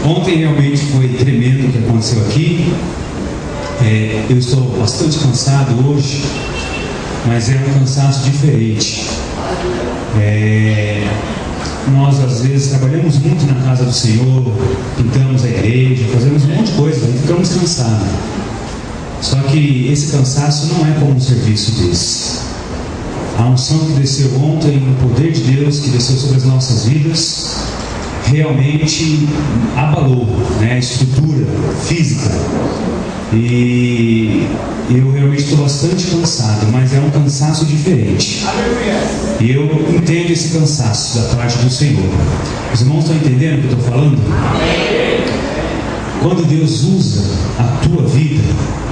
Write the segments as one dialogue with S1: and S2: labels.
S1: Ontem realmente foi tremendo o que aconteceu aqui. Eu estou bastante cansado hoje, mas é um cansaço diferente. Nós às vezes trabalhamos muito na casa do Senhor, pintamos a igreja, fazemos um monte de coisa e ficamos cansados. Só que esse cansaço não é como um serviço desse. A unção que desceu ontem, o poder de Deus que desceu sobre as nossas vidas, realmente abalou, a estrutura física. E eu realmente estou bastante cansado, mas é um cansaço diferente. E eu entendo esse cansaço da parte do Senhor. Os irmãos estão entendendo o que eu estou falando? Quando Deus usa a tua vida,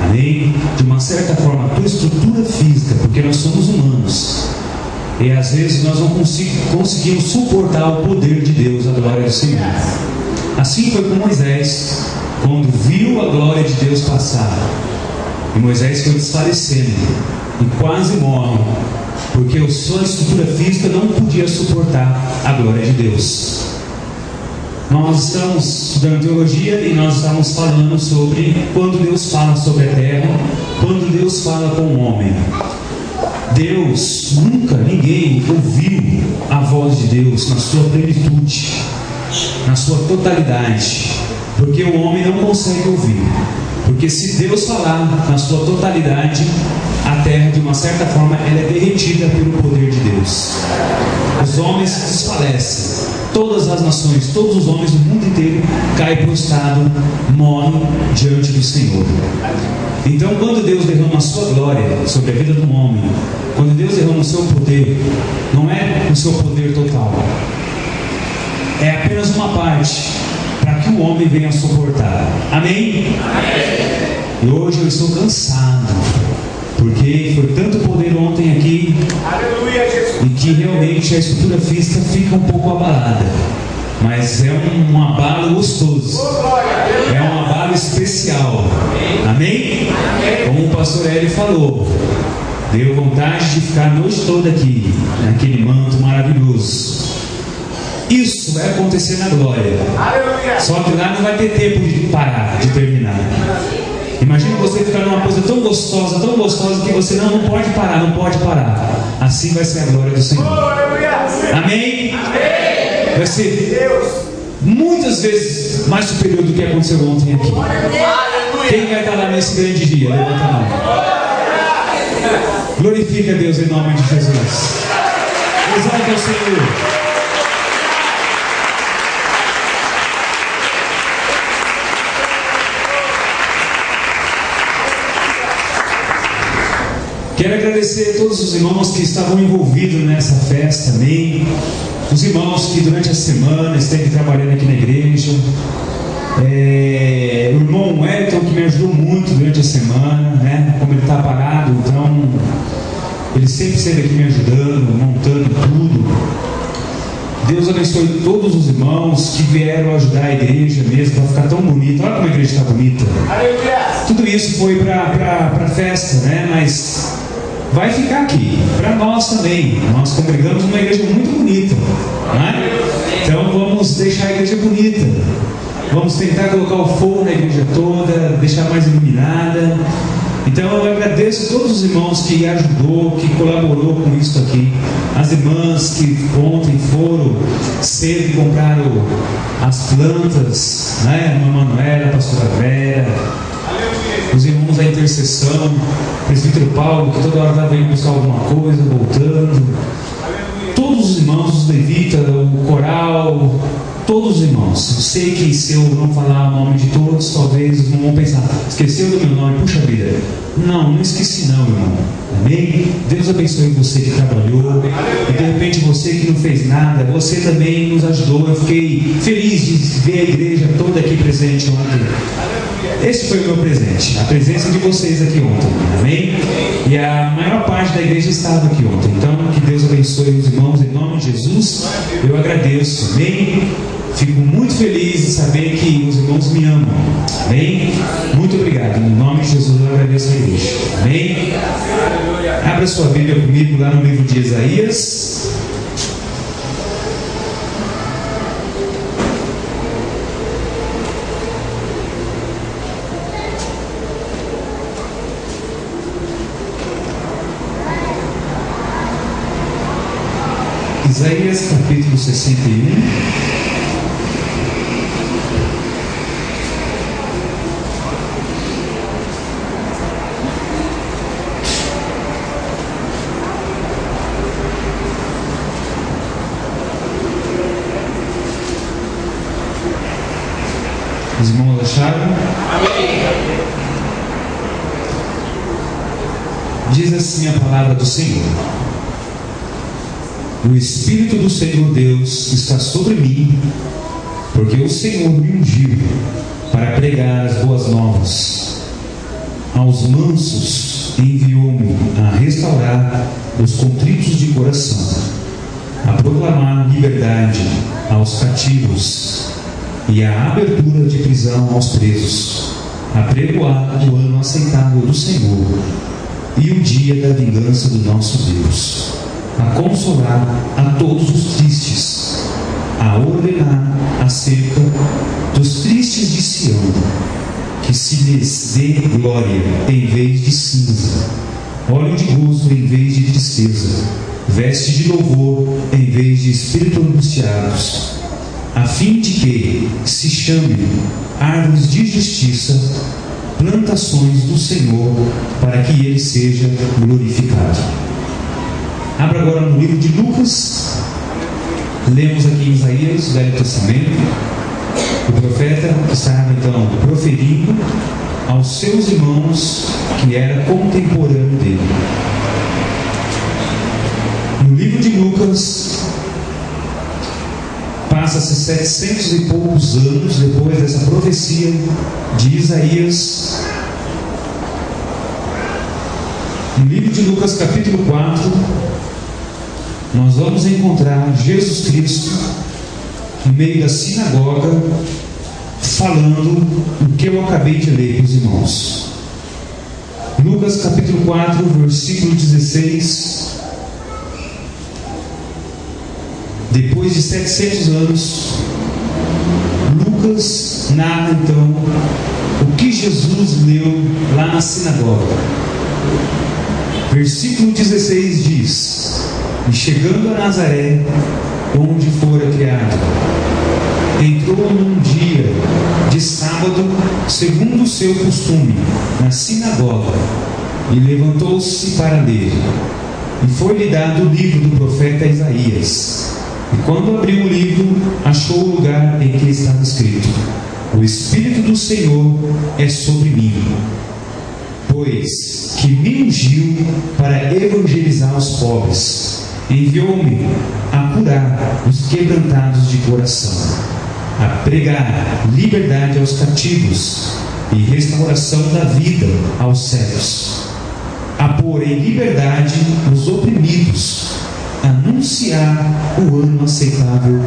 S1: amém? De uma certa forma, a tua estrutura física, porque nós somos humanos, e às vezes nós não conseguimos suportar o poder de Deus, a glória do Senhor. Assim foi com Moisés, quando viu a glória de Deus passar, e Moisés foi desfalecendo e quase morre, porque a sua estrutura física não podia suportar a glória de Deus. Nós estamos estudando teologia e nós estamos falando sobre quando Deus fala sobre a terra, quando Deus fala com o homem. Deus, ninguém ouviu a voz de Deus na sua plenitude, na sua totalidade, porque o homem não consegue ouvir. Porque se Deus falar na sua totalidade, a terra, de uma certa forma, ela é derretida pelo poder de Deus. Os homens se desfalecem. Todas as nações, todos os homens do mundo inteiro caem prostrado, morrem diante do Senhor. Então, quando Deus derrama a sua glória sobre a vida do homem, quando Deus derrama o seu poder, não é o seu poder total, é apenas uma parte para que o homem venha suportar. Amém? E hoje eu estou cansado, porque foi tanto poder ontem aqui, e que realmente a estrutura física fica um pouco abalada, mas é um abalo gostoso, é um abalo especial. Amém? Como o pastor Hélio falou, deu vontade de ficar a noite toda aqui, naquele manto maravilhoso. Isso vai acontecer na glória. Só que lá não vai ter tempo de parar, de terminar. Imagina você ficar numa coisa tão gostosa que você não pode parar. Assim vai ser a glória do Senhor. Amém? Vai ser muitas vezes mais superior do que aconteceu ontem aqui. Quem vai estar lá nesse grande dia? Levanta a mão. Glorifica a Deus em nome de Jesus. Exalta o Senhor. Quero agradecer a todos os irmãos que estavam envolvidos nessa festa, amém? Os irmãos que durante a semana esteve trabalhando aqui na igreja. O irmão Wellington, que me ajudou muito durante a semana, como ele está parado, então ele sempre esteve aqui me ajudando, montando tudo. Deus abençoe todos os irmãos que vieram ajudar a igreja mesmo para ficar tão bonita. Olha como a igreja está bonita. Tudo isso foi para a festa, mas vai ficar aqui, para nós também. Nós congregamos uma igreja muito bonita, Então vamos deixar a igreja bonita. Vamos tentar colocar o fogo na igreja toda, deixar mais iluminada. Então eu agradeço a todos os irmãos que ajudou, que colaborou com isso aqui. As irmãs que ontem foram cedo e compraram as plantas, A irmã Manuela, a pastora Vera, os irmãos da intercessão, o presbítero Paulo, que toda hora estava indo buscar alguma coisa, voltando. Todos os irmãos, os levitas, o coral, todos os irmãos. Eu sei que se eu não falar o nome de todos, talvez os irmãos vão pensar: esqueceu do meu nome, puxa vida. Não esqueci não, irmão. Amém? Deus abençoe você que trabalhou, e de repente você que não fez nada, você também nos ajudou. Eu fiquei feliz de ver a igreja toda aqui presente ontem. Esse foi o meu presente, a presença de vocês aqui ontem, amém? E a maior parte da igreja estava aqui ontem. Então, que Deus abençoe os irmãos em nome de Jesus. Eu agradeço, amém? Fico muito feliz de saber que os irmãos me amam, amém? Muito obrigado, em nome de Jesus eu agradeço a igreja, amém? Abra sua Bíblia comigo lá no livro de Isaías. Isaías capítulo 61. Os irmãos acharam? Amém. Diz assim a palavra do Senhor: o Espírito do Senhor Deus está sobre mim, porque o Senhor me ungiu para pregar as boas novas. Aos mansos enviou-me a restaurar os contritos de coração, a proclamar liberdade aos cativos e a abertura de prisão aos presos, a pregoar o ano aceitável do Senhor e o dia da vingança do nosso Deus, a consolar a todos os tristes, a ordenar acerca dos tristes de Sião, que se lhes dê glória em vez de cinza, óleo de gozo em vez de tristeza, veste de louvor em vez de espírito angustiados, a fim de que se chamem árvores de justiça, plantações do Senhor, para que Ele seja glorificado. Abra agora no livro de Lucas. Lemos aqui em Isaías, Velho Testamento, o profeta que estava então proferindo aos seus irmãos, que era contemporâneo dele. No livro de Lucas, passa-se 700 e poucos anos depois dessa profecia de Isaías. No livro de Lucas capítulo 4, nós vamos encontrar Jesus Cristo no meio da sinagoga falando o que eu acabei de ler para os irmãos. Lucas capítulo 4, versículo 16. Depois de 700 anos, Lucas narra então o que Jesus leu lá na sinagoga. Versículo 16 diz: e chegando a Nazaré, onde fora criado, entrou num dia de sábado, segundo o seu costume, na sinagoga, e levantou-se para ler. E foi-lhe dado o livro do profeta Isaías. E quando abriu o livro, achou o lugar em que estava escrito: o Espírito do Senhor é sobre mim, pois que me ungiu para evangelizar os pobres, enviou-me a curar os quebrantados de coração, a pregar liberdade aos cativos e restauração da vida aos cegos, a pôr em liberdade os oprimidos, anunciar o ano aceitável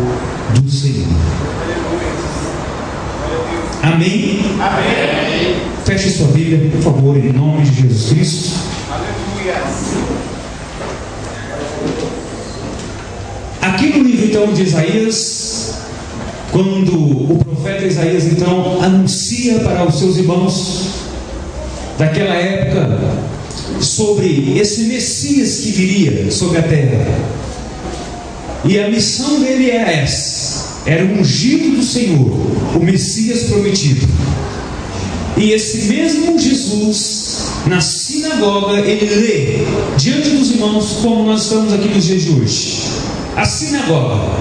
S1: do Senhor. Amém? Amém. Feche sua Bíblia, por favor, em nome de Jesus Cristo. Aleluia. Aqui no livro então de Isaías, quando o profeta Isaías então anuncia para os seus irmãos daquela época sobre esse Messias que viria sobre a terra, e a missão dele era essa: era o ungido do Senhor, o Messias prometido. E esse mesmo Jesus, na sinagoga, ele lê diante dos irmãos, como nós estamos aqui nos dias de hoje. A sinagoga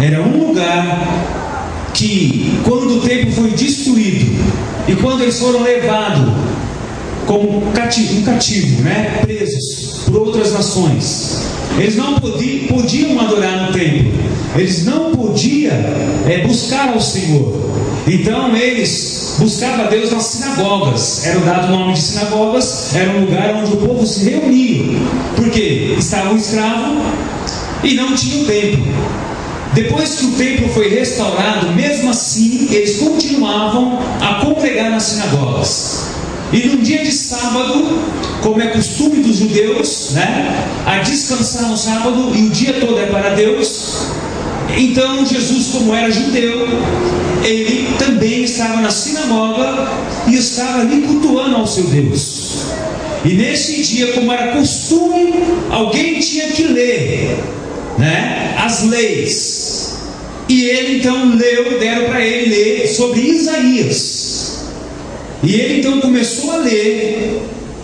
S1: era um lugar que, quando o templo foi destruído e quando eles foram levados como um cativo, presos por outras nações, eles não podiam adorar no templo, eles não podiam buscar ao Senhor. Então eles buscavam a Deus nas sinagogas. Era dado o nome de sinagogas, era um lugar onde o povo se reunia, porque estavam escravos e não tinha o templo. Depois que o templo foi restaurado, mesmo assim eles continuavam a congregar nas sinagogas. E no dia de sábado, como é costume dos judeus, a descansar no sábado, e o dia todo é para Deus, então Jesus, como era judeu, ele também estava na sinagoga e estava ali cultuando ao seu Deus. E nesse dia, como era costume, alguém tinha que ler né, as leis. E ele então deram para ele ler sobre Isaías. E ele então começou a ler,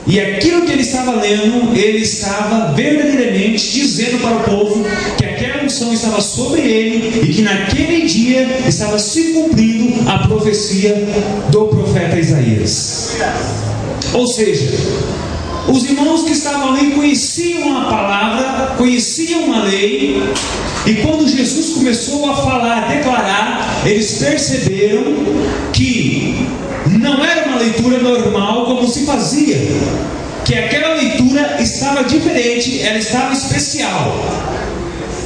S1: e aquilo que ele estava lendo, ele estava verdadeiramente dizendo para o povo que aquela unção estava sobre ele e que naquele dia estava se cumprindo a profecia do profeta Isaías. Ou seja, os irmãos que estavam ali conheciam a palavra, conheciam a lei, e quando Jesus começou a falar, a declarar, eles perceberam que não era uma leitura normal como se fazia, que aquela leitura estava diferente, ela estava especial.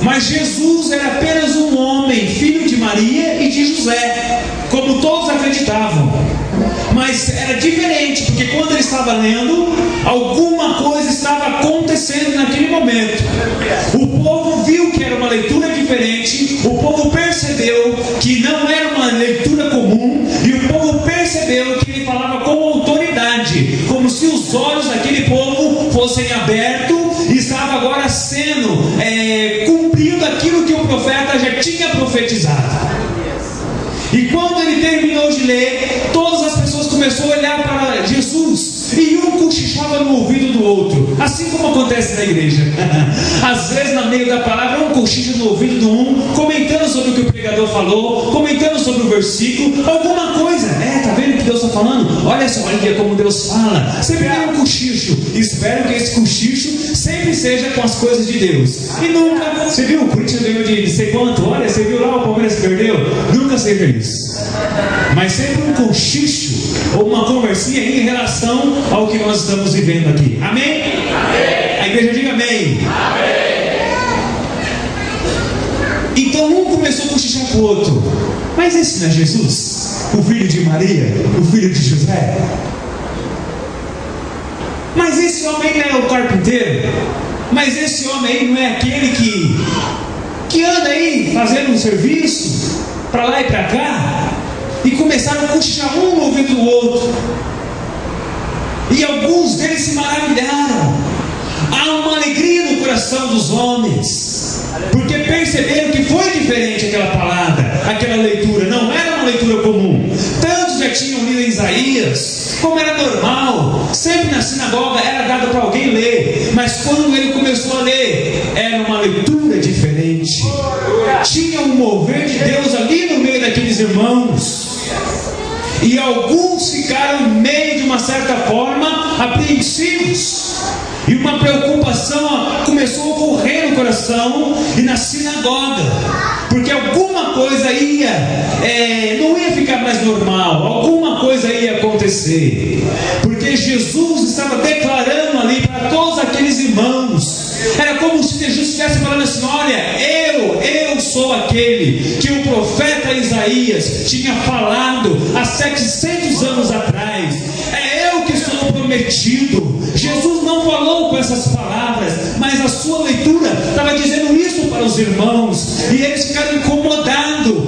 S1: Mas Jesus era apenas um homem, filho de Maria e de José, como todos acreditavam. Mas era diferente, porque quando ele estava lendo, alguma coisa estava acontecendo naquele momento. O povo viu que era uma leitura diferente, o povo percebeu que não era uma leitura comum, e o povo percebeu que ele falava com autoridade, como se os olhos daquele povo fossem abertos e estava agora sendo cumprido aquilo que o profeta já tinha profetizado. E quando ele terminou de ler, todas as pessoas começaram a olhar para Jesus, e um cochichava no ouvido do outro, assim como acontece na igreja. Às vezes, no meio da palavra, um cochicha no ouvido do um, comentando sobre o que o pregador falou, comentando sobre o versículo, alguma coisa. Tá vendo o que Deus está falando? Olha só, olha como Deus fala. Sempre tem um cochicho. Espero que esse cochicho sempre seja com as coisas de Deus. E nunca, você viu, o Corinthians ganhou de sei quanto, olha, você viu lá, o Palmeiras perdeu. Nunca seja isso. Mas sempre um cochicho ou uma conversinha em relação ao que nós estamos vivendo aqui. Amém? Amém. A igreja diga amém. Amém. Então um começou a cochichar para o outro. Mas esse não é Jesus? O filho de Maria? O filho de José? Mas esse homem não é o carpinteiro? Mas esse homem aí não é aquele que anda aí fazendo um serviço para lá e para cá? E começaram a cochichar um no ouvido do outro. E alguns deles se maravilharam. Há uma alegria no coração dos homens, porque perceberam que foi diferente aquela palavra, aquela leitura. Não era uma leitura comum. Tantos já tinham lido Isaías, como era normal. Sempre na sinagoga era dado para alguém ler. Mas quando ele começou a ler, era uma leitura diferente. Tinha um mover de Deus ali no meio daqueles irmãos. E alguns ficaram meio de uma certa forma apreensivos, e uma preocupação começou a ocorrer no coração e na sinagoga, porque alguma coisa não ia ficar mais normal, alguma coisa ia acontecer, porque Jesus estava declarando ali para todos aqueles irmãos. Era como se Jesus estivesse falando assim: olha, eu sou aquele que o profeta Isaías tinha falado há 700 anos atrás. É eu que sou o prometido. Jesus não falou com essas palavras, mas a sua leitura estava dizendo isso para os irmãos, e eles ficaram incomodados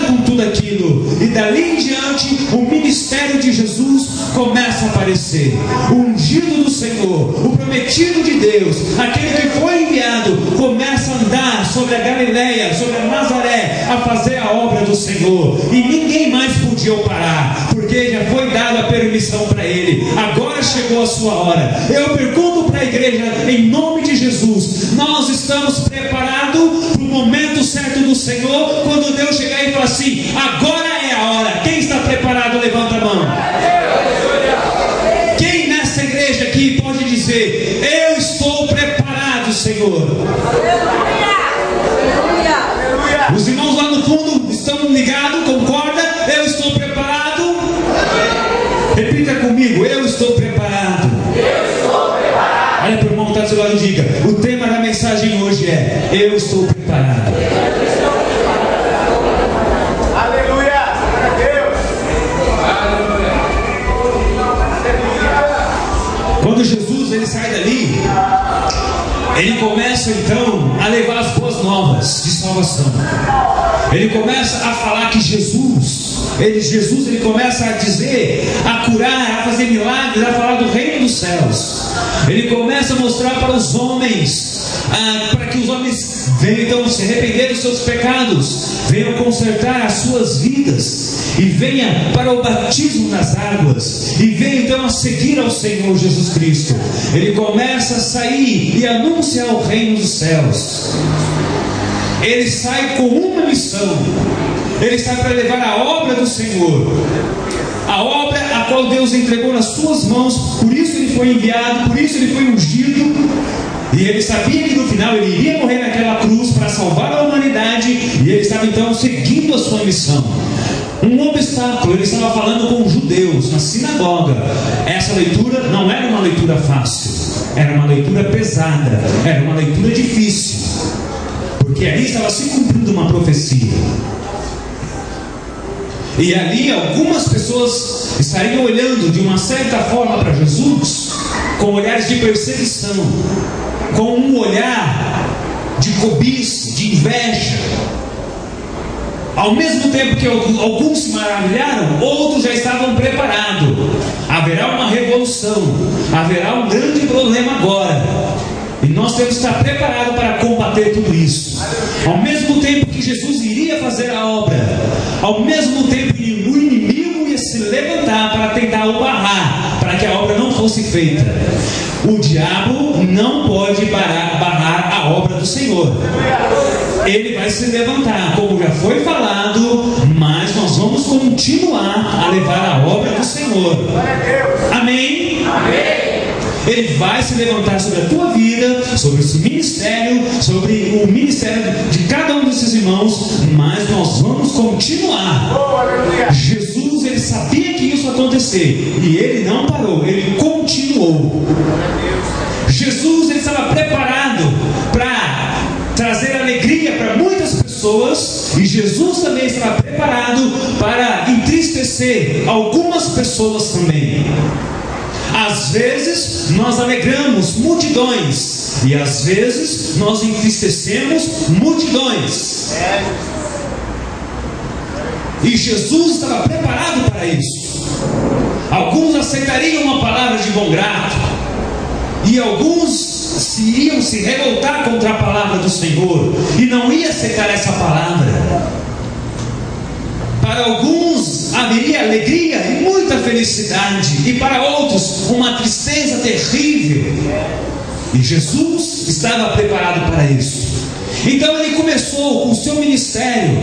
S1: com tudo aquilo. E dali em diante, o ministério de Jesus começa a aparecer. O ungido do Senhor, o prometido de Deus, aquele que foi enviado, começa a andar sobre a Galileia, sobre a Nazaré, a fazer a obra do Senhor. E ninguém mais podia parar, porque já foi dada a permissão para ele. Agora chegou a sua hora. Eu pergunto para a igreja, em nome de Jesus, nós estamos preparados para o momento certo do Senhor, quando Deus chegar e falar assim: agora é a hora. Quem está preparado, levanta a mão. Quem nessa igreja aqui pode dizer: eu estou preparado, Senhor? Os irmãos lá no fundo estão ligados, concorda? Eu estou preparado. Repita comigo: eu estou preparado. Eu estou preparado. Olha para o irmão que está do seu lado e diga: o tema da mensagem hoje é: eu estou preparado.
S2: Aleluia! Deus!
S1: Quando Jesus ele sai dali, ele começa então a levar as boas novas de salvação. Ele começa a falar que Jesus ele começa a dizer, a curar, a fazer milagres, a falar do reino dos céus. Ele começa a mostrar para os homens para que os homens venham então se arrepender dos seus pecados, venham consertar as suas vidas, e venha para o batismo nas águas, e venha então a seguir ao Senhor Jesus Cristo. Ele começa a sair e anunciar o reino dos céus. Ele sai com uma missão. Ele sai para levar a obra do Senhor, a obra a qual Deus entregou nas suas mãos. Por isso ele foi enviado, por isso ele foi ungido. E ele sabia que no final ele iria morrer naquela cruz para salvar a humanidade. E ele estava então seguindo a sua missão. Um obstáculo, ele estava falando com os judeus na sinagoga. Essa leitura não era uma leitura fácil, era uma leitura pesada, era uma leitura difícil, porque ali estava se cumprindo uma profecia. E ali algumas pessoas estariam olhando de uma certa forma para Jesus com olhares de perseguição, com um olhar de cobiça, de inveja. Ao mesmo tempo que alguns se maravilharam, outros já estavam preparados. Haverá uma revolução, haverá um grande problema agora, e nós temos que estar preparados para combater tudo isso. Ao mesmo tempo que Jesus iria fazer a obra, ao mesmo tempo que o inimigo ia se levantar para tentar o barrar, para que a obra não fosse feita. O diabo não pode barrar a obra do Senhor. Ele vai se levantar, como já foi falado, mas nós vamos continuar a levar a obra do Senhor. Amém? Amém. Ele vai se levantar sobre a tua vida, sobre esse ministério, sobre o ministério de cada um desses irmãos, mas nós vamos continuar. Jesus, ele sabia que isso ia acontecer, e ele não parou, ele continuou. Jesus, ele estava preparado para trazer alegria para muitas pessoas, e Jesus também estava preparado para entristecer algumas pessoas também. Às vezes nós alegramos multidões, e às vezes nós entristecemos multidões. E Jesus estava preparado para isso. Alguns aceitariam uma palavra de bom grado, e alguns iriam se revoltar contra a palavra do Senhor e não iam aceitar essa palavra. Para alguns haveria alegria e muita felicidade, e para outros uma tristeza terrível. E Jesus estava preparado para isso. Então ele começou com o seu ministério,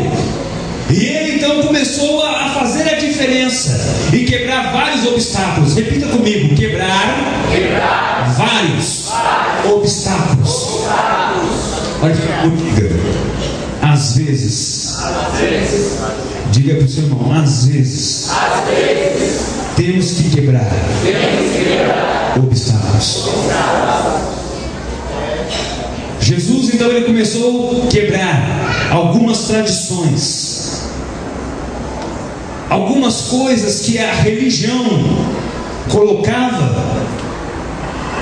S1: e ele então começou a fazer a diferença e quebrar vários obstáculos. Repita comigo: quebrar vários obstáculos. Olha comigo. Às vezes, diga para o seu irmão, às vezes temos que quebrar obstáculos. Jesus então ele começou a quebrar algumas tradições, algumas coisas que a religião colocava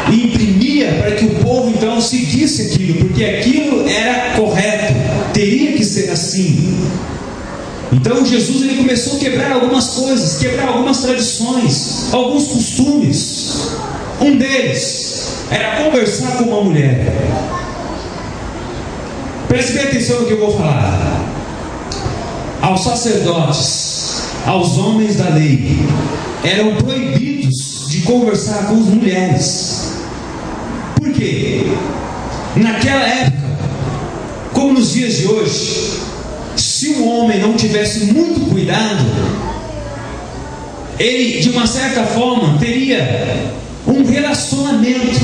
S1: e imprimia para que o povo então seguisse aquilo, porque aquilo era correto, teria que ser assim. Então Jesus ele começou a quebrar algumas coisas, quebrar algumas tradições, alguns costumes. Um deles era conversar com uma mulher. Preste bem atenção no que eu vou falar. Aos sacerdotes, aos homens da lei, eram proibidos de conversar com as mulheres. Por quê? Naquela época, como nos dias de hoje, se um homem não tivesse muito cuidado, ele de uma certa forma teria um relacionamento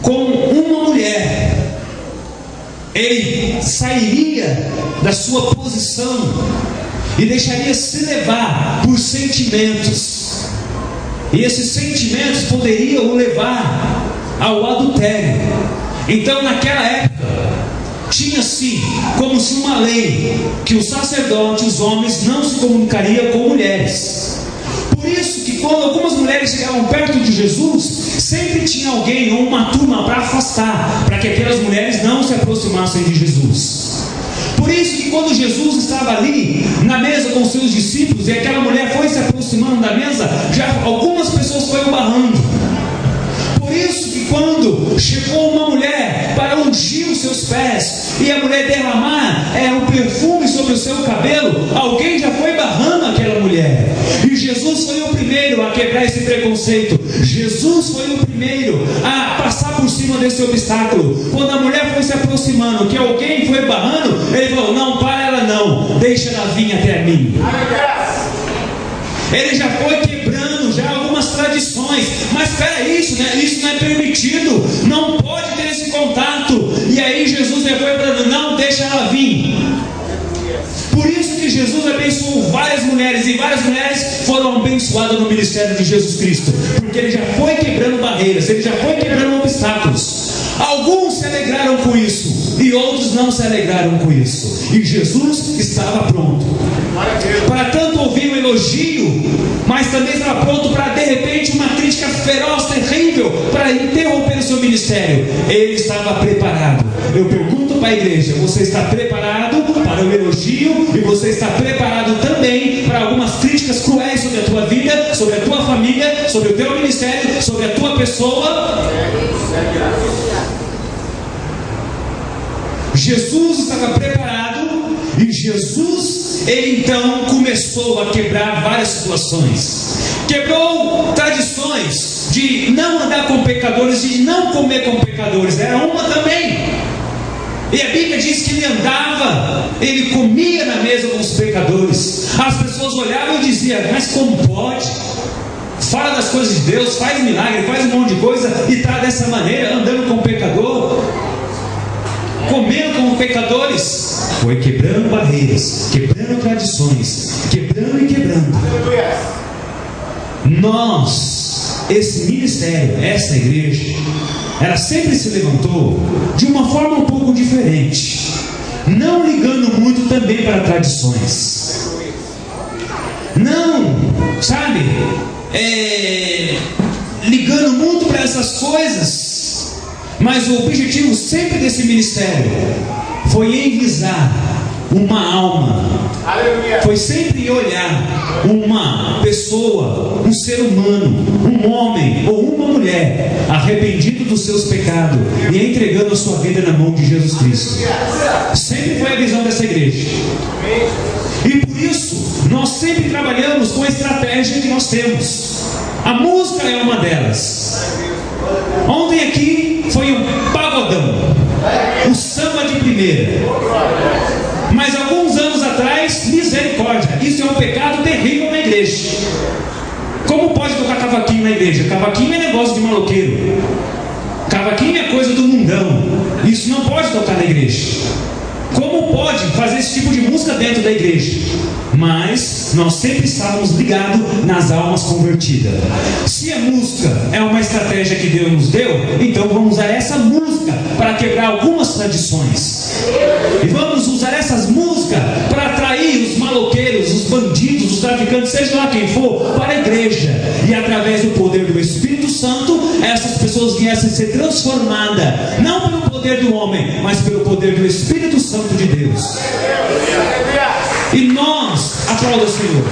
S1: com uma mulher. Ele sairia da sua posição e deixaria se levar por sentimentos. E esses sentimentos poderiam o levar ao adultério. Então naquela época tinha-se como se uma lei que os sacerdotes, os homens, não se comunicariam com mulheres. Por isso que quando algumas mulheres chegavam perto de Jesus, sempre tinha alguém ou uma turma para afastar, para que aquelas mulheres não se aproximassem de Jesus. Por isso que quando Jesus estava ali na mesa com os seus discípulos e aquela mulher foi se aproximando da mesa, já algumas pessoas foram barrando. Por isso que quando chegou uma mulher para ungir os seus pés, e a mulher derramar um perfume sobre o seu cabelo, alguém já foi barrando aquela mulher. E Jesus foi o primeiro a quebrar esse preconceito. Jesus foi o primeiro a passar por cima desse obstáculo. Quando a mulher foi se aproximando, que alguém foi barrando, ele falou: não, para ela não, deixa ela vir até mim. Ele já foi quebrando já algumas tradições. Mas espera, isso não é permitido, não pode ter esse contato. E aí Jesus já foi falando: não, deixa ela vir. Por isso que Jesus abençoou várias mulheres, e várias mulheres foram abençoadas no ministério de Jesus Cristo, porque ele já foi quebrando barreiras, ele já foi quebrando obstáculos. Alguns se alegraram com isso, e outros não se alegraram com isso. E Jesus estava pronto para tanto ouvir um elogio, mas também estava pronto para, de repente, uma crítica feroz, terrível, para interromper o seu ministério. Ele estava preparado. Eu pergunto para a igreja: você está preparado para o elogio? E você está preparado também para algumas críticas cruéis sobre a tua vida, sobre a tua família, sobre o teu ministério, sobre a tua pessoa? Jesus estava preparado, e Jesus, ele então começou a quebrar várias situações. Quebrou tradições de não andar com pecadores, de não comer com pecadores, era uma também. E a Bíblia diz que ele andava, ele comia na mesa com os pecadores. As pessoas olhavam e diziam: mas como pode? Fala das coisas de Deus, faz milagre, faz um monte de coisa, e está dessa maneira, andando com o pecador, comendo com pecadores. Foi quebrando barreiras, quebrando tradições, quebrando e quebrando. Nós, esse ministério, essa igreja, ela sempre se levantou de uma forma um pouco diferente, não ligando muito também para tradições, não, sabe, ligando muito para essas coisas. Mas o objetivo sempre desse ministério foi envisar uma alma. Aleluia. Foi sempre olhar uma pessoa, um ser humano, um homem ou uma mulher arrependido dos seus pecados e entregando a sua vida na mão de Jesus Cristo. Sempre foi a visão dessa igreja. E por isso nós sempre trabalhamos com a estratégia que nós temos. A música é uma delas. Ontem aqui foi um pagodão, o samba de primeira. Mas alguns anos atrás, misericórdia, isso é um pecado terrível na igreja. Como pode tocar cavaquinho na igreja? Cavaquinho é negócio de maloqueiro, cavaquinho é coisa do mundão. Isso não pode tocar na igreja. Como pode fazer esse tipo de música dentro da igreja? Mas nós sempre estávamos ligados nas almas convertidas. Se a música é uma estratégia que Deus nos deu, então vamos usar essa música para quebrar algumas tradições. E vamos usar essas músicas para atrair os maloqueiros, os bandidos, os traficantes, seja lá quem for, para a igreja. E através do poder do Espírito Santo, essas pessoas viessem a ser transformadas, não pelo poder do homem, mas pelo poder do Espírito Santo de Deus. E nós, aplauda o Senhor.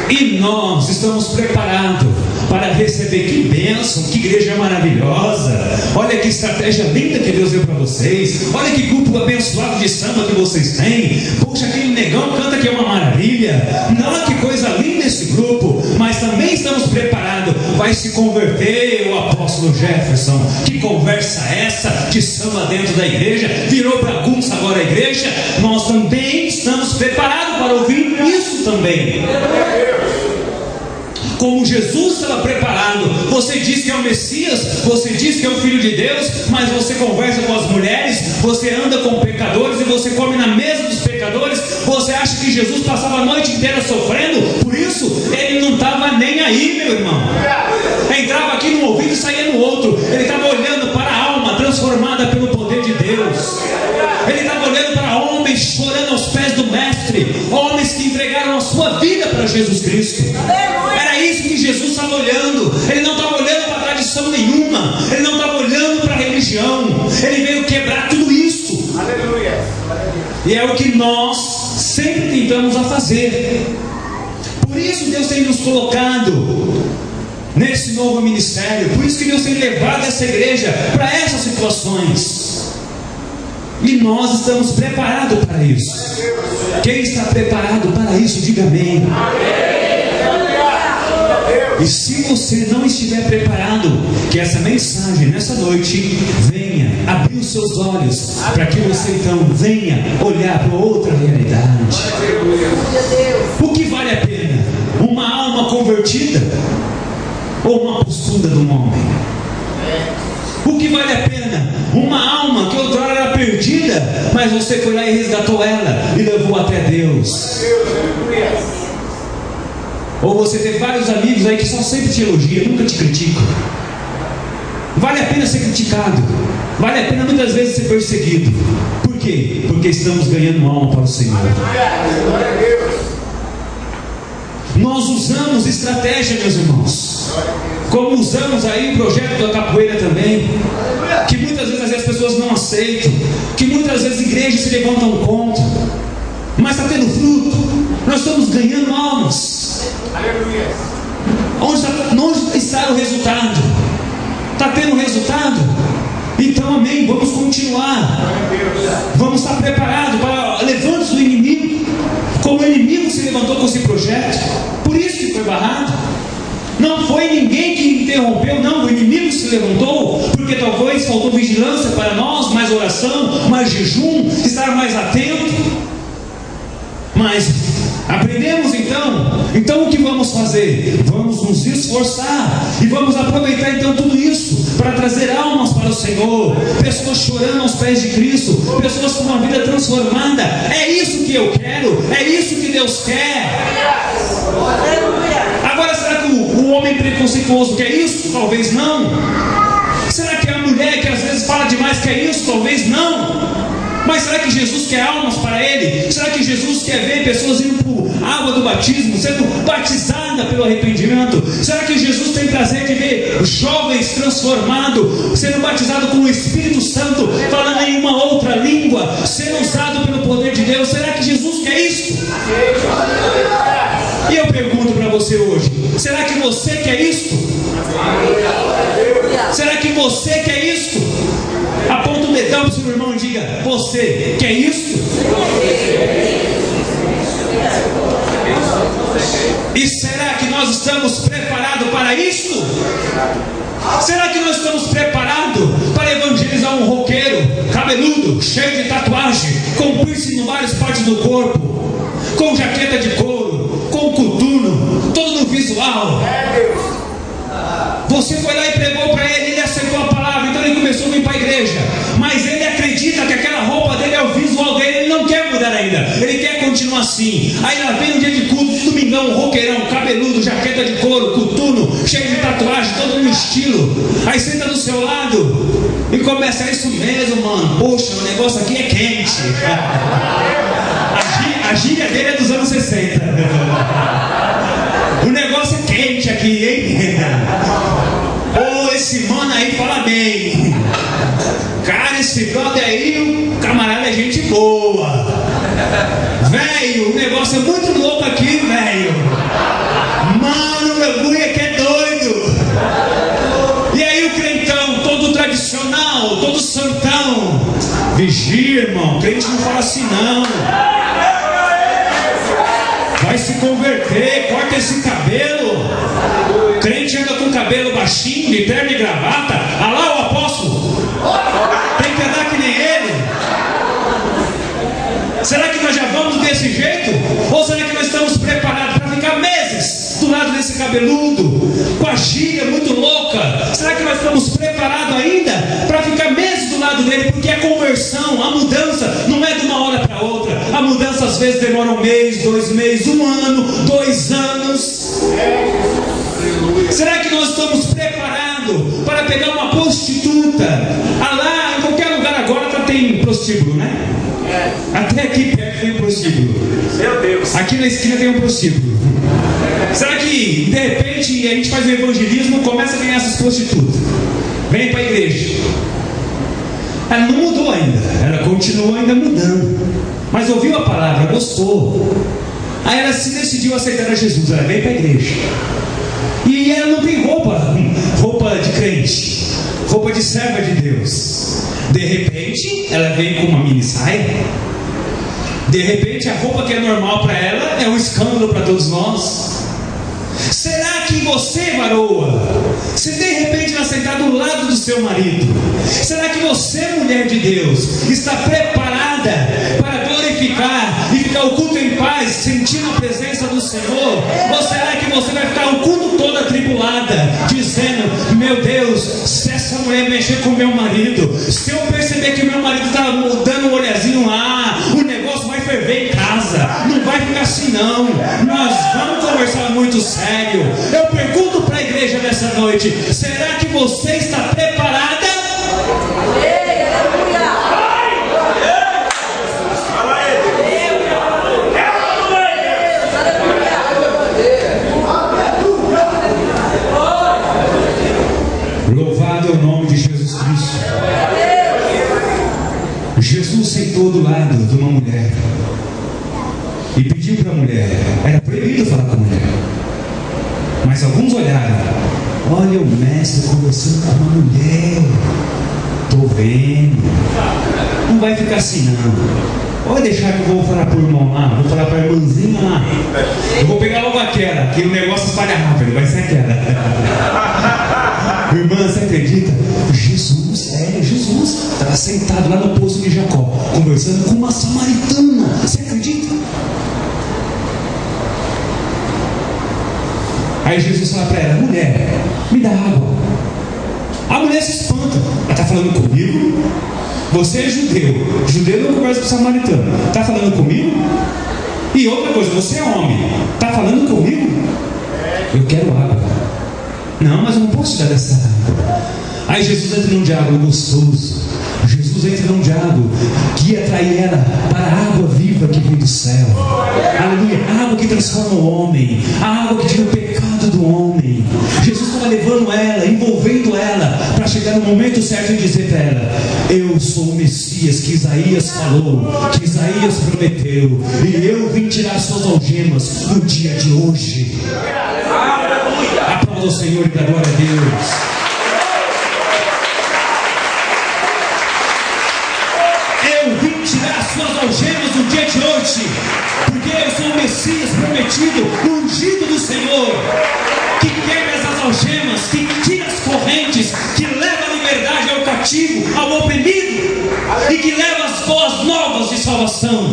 S1: E nós estamos preparados para receber. Que bênção, que igreja maravilhosa. Olha que estratégia linda que Deus deu para vocês. Olha que grupo abençoado de samba que vocês têm. Poxa, aquele negão canta que é uma maravilha. Olha que coisa linda esse grupo. Mas também estamos preparados. Vai se converter o apóstolo Jefferson. Que conversa essa de samba dentro da igreja? Virou bagunça agora a igreja. Nós também estamos preparados para ouvir isso também. Como Jesus estava preparado. Você diz que é o Messias, você diz que é o Filho de Deus, mas você conversa com as mulheres, você anda com pecadores e você come na mesa dos pecadores. Você acha que Jesus passava a noite inteira sofrendo? Por isso, ele não estava nem aí, meu irmão. Entrava aqui num ouvido e saía no outro. Ele estava olhando para a alma transformada pelo poder de Deus. Ele estava olhando para homens chorando aos pés do Mestre, homens que entregaram a sua vida para Jesus Cristo. Era isso que Jesus estava olhando. Ele não estava olhando para tradição nenhuma, ele não estava olhando para religião. Ele veio quebrar tudo isso. Aleluia. E é o que nós sempre tentamos a fazer. Por isso Deus tem nos colocado nesse novo ministério. Por isso que Deus tem levado essa igreja para essas situações. E nós estamos preparados para isso. Quem está preparado para isso, diga amém. E se você não estiver preparado, que essa mensagem nessa noite venha abrir os seus olhos, para que você então venha olhar para outra realidade. O que vale a pena? Uma alma convertida ou uma postura de um homem? O que vale a pena? Uma alma que outrora era perdida, mas você foi lá e resgatou ela e levou até Deus. Ou você tem vários amigos aí que só sempre te elogiam, nunca te criticam. Vale a pena ser criticado, vale a pena muitas vezes ser perseguido. Por quê? Porque estamos ganhando alma para o Senhor. Nós usamos estratégia, meus irmãos, como usamos aí o projeto da capoeira também, que muitas vezes as pessoas não aceitam, que muitas vezes igrejas se levantam contra, mas está tendo fruto. Nós estamos ganhando almas. Onde está o resultado? Está tendo resultado? Então amém, vamos continuar. Vamos estar preparados para levantes do inimigo, como o inimigo se levantou com esse projeto. Por isso que foi barrado. Não foi ninguém que interrompeu, não. O inimigo se levantou, porque talvez faltou vigilância para nós, mais oração, mais jejum, estar mais atento. Mas aprendemos então o que vamos fazer? Vamos nos esforçar e vamos aproveitar então tudo isso para trazer almas para o Senhor, pessoas chorando aos pés de Cristo, pessoas com uma vida transformada. É isso que eu quero, é isso que Deus quer. Agora, será que o homem preconceituoso quer isso? Talvez não. Será que a mulher que às vezes fala demais quer isso? Talvez não. Mas será que Jesus quer almas para Ele? Será que Jesus quer ver pessoas indo por água do batismo, sendo batizadas pelo arrependimento? Será que Jesus tem prazer de ver jovens transformados, sendo batizados com o Espírito Santo, falando em uma outra língua, sendo usado pelo poder de Deus? Será que Jesus quer isso? E eu pergunto para você hoje, será que você quer isso? Será que você quer isso? Aponta o dedão para o seu irmão e diga: você quer isso? E será que nós estamos preparados para isso? Será que nós estamos preparados para evangelizar um roqueiro cabeludo, cheio de tatuagem, com piercing em várias partes do corpo, com jaqueta de couro, com coturno, todo no visual? Você foi lá e pregou para ele, ele aceitou a palavra, então ele começou a vir para a igreja, mas ele acredita que aquela roupa dele é o visual dele, ele não quer mudar ainda, ele quer continuar assim. Aí lá vem um dia de culto, de domingão, um roqueirão, cabeludo, jaqueta de couro, coturno, cheio de tatuagem, todo no estilo. Aí senta do seu lado e começa: é isso mesmo, mano, poxa, o negócio aqui é quente. A gíria dele é dos anos 60. O negócio é quente aqui, hein? Ô, esse mano aí fala bem. Cara, esse brother aí, o camarada é gente boa. Velho, o negócio é muito louco aqui, velho. Mano, o bagulho aqui é doido. E aí o crentão, todo tradicional, todo santão. Vigia, irmão, crente não fala assim não. Vai se converter, corta esse cabelo. Crente anda com cabelo baixinho, de terno e gravata. Ah lá o apóstolo, tem que andar que nem ele. Será que nós já vamos desse jeito? Ou será que nós estamos preparados para ficar meses do lado desse cabeludo, com a gíria muito louca? Será que nós estamos preparados ainda para ficar meses do lado dele? Porque a conversão, a mudança não é de uma hora para outra. A mudança às vezes demora 1 mês, 2 meses, 1 ano, 2 anos. Será que nós estamos preparados para pegar uma prostituta? Ah lá, em qualquer lugar agora tem prostíbulo, né? Até aqui perto tem um prostíbulo.
S2: Meu Deus.
S1: Aqui na esquina tem um prostíbulo. Será que de repente a gente faz o evangelismo, começa a ganhar essas prostitutas, vem para a igreja? Ela não mudou ainda, ela continua ainda mudando. mas ouviu a palavra, gostou. Aí ela se decidiu a aceitar a Jesus, ela veio para a igreja. E ela não tem roupa de crente, roupa de serva de Deus. De repente, ela vem com uma mini saia. De repente, a roupa que é normal para ela é um escândalo para todos nós. Será que você, varoa, se de repente ela sentar do lado do seu marido, será que você, mulher de Deus, está preparada para glorificar e ficar o culto em paz, sentindo a presença do Senhor? Ou será que você vai ficar o culto todo atribulada, dizendo: meu Deus, se essa mulher mexer com o meu marido, se eu perceber que o meu marido está dando um olhazinho lá, o negócio vai ferver em casa, não vai ficar assim não, nós vamos conversar muito sério. Eu pergunto para a igreja nessa noite: será que você está preparada? Louvado é o nome de Jesus Cristo. Jesus sentou do lado de uma mulher e pediu para a mulher. Era proibido falar com a mulher, mas alguns olharam: olha o mestre conversando com uma mulher. Estou vendo. Não vai ficar assim não. Pode deixar que eu vou falar para o irmão lá, vou falar para a irmãzinha lá. Eu vou pegar logo aquela, que o negócio espalha rápido, vai ser aquela. Irmã, você acredita? Jesus estava sentado lá no poço de Jacó, conversando com uma samaritana. Você acredita? Aí Jesus fala para ela: mulher, me dá água. A mulher se espanta. Ela está falando comigo? Você é judeu. Judeu não conversa com samaritano. Está falando comigo? E outra coisa, você é homem. Está falando comigo? Eu quero água. Não, mas eu não posso te dar essa água. Aí Jesus entra num diálogo gostoso. Jesus entra num diálogo que ia atrair ela para a água viva que vem do céu. Aleluia, a água que transforma o homem, a água que tira o pecado do homem. Jesus estava levando ela, envolvendo ela, para chegar no momento certo e dizer para ela: eu sou o Messias que Isaías falou, que Isaías prometeu, e eu vim tirar suas algemas no dia de hoje. Aplauda o Senhor e dá glória a Deus. Tirar suas algemas no dia de hoje, porque eu sou o Messias prometido, o ungido do Senhor, que quebra essas algemas, que tira as correntes, que leva a liberdade ao cativo, ao oprimido, e que leva as boas novas de salvação.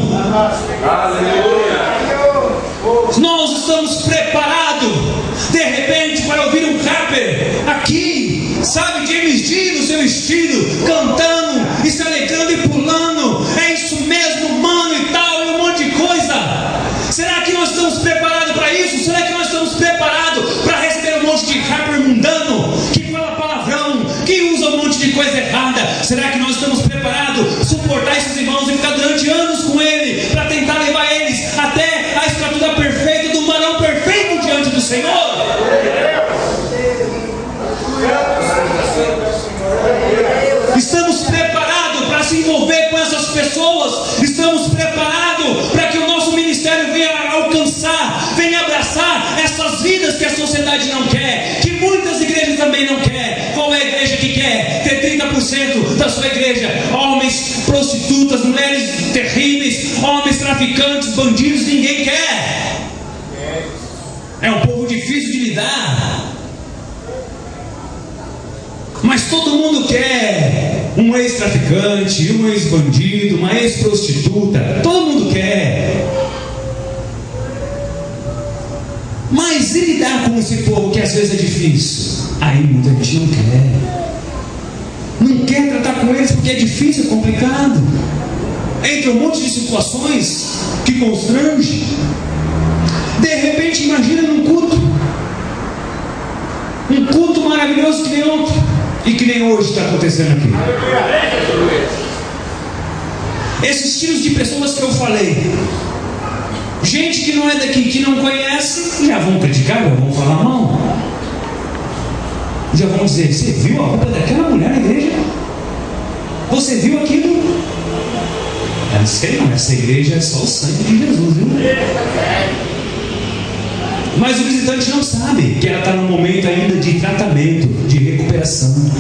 S1: Aleluia. Nós estamos preparados de repente para ouvir um rapper aqui, sabe, James Dean no seu estilo, cantando e se alegrando e pulando. É isso mesmo, mano, e tal, e um monte de coisa. Será que nós estamos preparados para isso? Será que nós estamos preparados para receber um monte de rapper mundano, que fala palavrão, que usa um monte de coisa errada? Será que nós estamos preparados para suportar esses irmãos e ficar durante anos com ele, para tentar levar eles até a estatura perfeita do varão perfeito diante do Senhor? Estamos preparados para se envolver com essas pessoas? Estamos preparados para que o nosso ministério venha alcançar, venha abraçar essas vidas que a sociedade não quer, que muitas igrejas também não quer? Qual é a igreja que quer ter 30% da sua igreja homens prostitutas, mulheres terríveis, homens traficantes, bandidos? Ninguém quer. É um povo difícil de lidar. Mas todo mundo quer um ex-traficante, um ex-bandido, uma ex-prostituta. Todo mundo quer. Mas e lidar com esse povo que às vezes é difícil? Aí muita gente não quer. Não quer tratar com eles porque é difícil, é complicado. Entra um monte de situações que constrange. De repente, imagina num culto. Um culto maravilhoso que nem outro. E que nem hoje está acontecendo aqui. Esses tipos de pessoas que eu falei, gente que não é daqui, que não conhece, já vão criticar, já vão falar mal, já vão dizer: você viu a roupa daquela mulher na igreja? Você viu aquilo? Essa igreja é só o sangue de Jesus, viu? Mas o visitante não sabe que ela está num momento ainda de tratamento, de recuperação.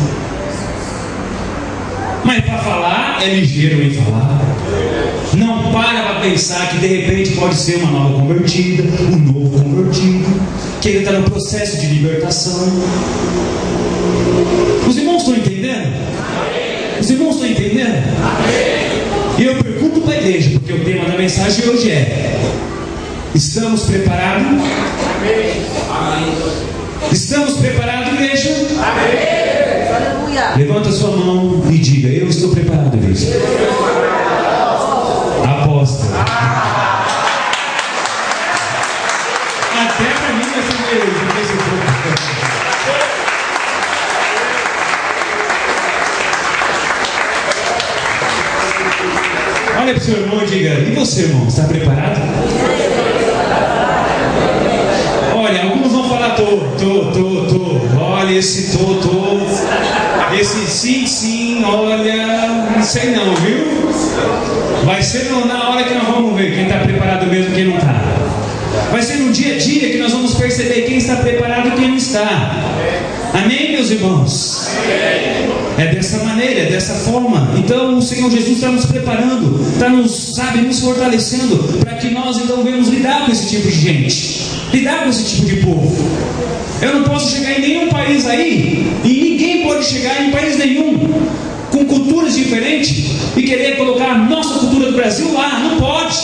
S1: Mas para falar, é ligeiro em falar. Não para pensar que de repente pode ser uma nova convertida, um novo convertido, que ele está no processo de libertação. Os irmãos estão entendendo? Os irmãos estão entendendo? E eu pergunto para a igreja, porque o tema da mensagem de hoje é: estamos preparados? Estamos preparados, igreja? Levanta sua mão e diga: eu estou preparado, igreja. Aposta. Até para mim vai ser meio. Olha para o seu irmão e diga: e você, irmão, está preparado? Olha, alguns vão falar tô. Olha, esse tô. Esse sim, olha, não sei não, viu? Vai ser na hora que nós vamos ver quem está preparado mesmo e quem não está. Vai ser no dia a dia que nós vamos perceber quem está preparado e quem não está. Amém, meus irmãos? É dessa maneira, é dessa forma. Então o Senhor Jesus está nos preparando, está nos fortalecendo, para que nós então venhamos lidar com esse tipo de gente, lidar com esse tipo de povo. Eu não posso chegar em nenhum país aí, e ninguém pode chegar em país nenhum com culturas diferentes e querer colocar a nossa cultura do Brasil lá. Não pode.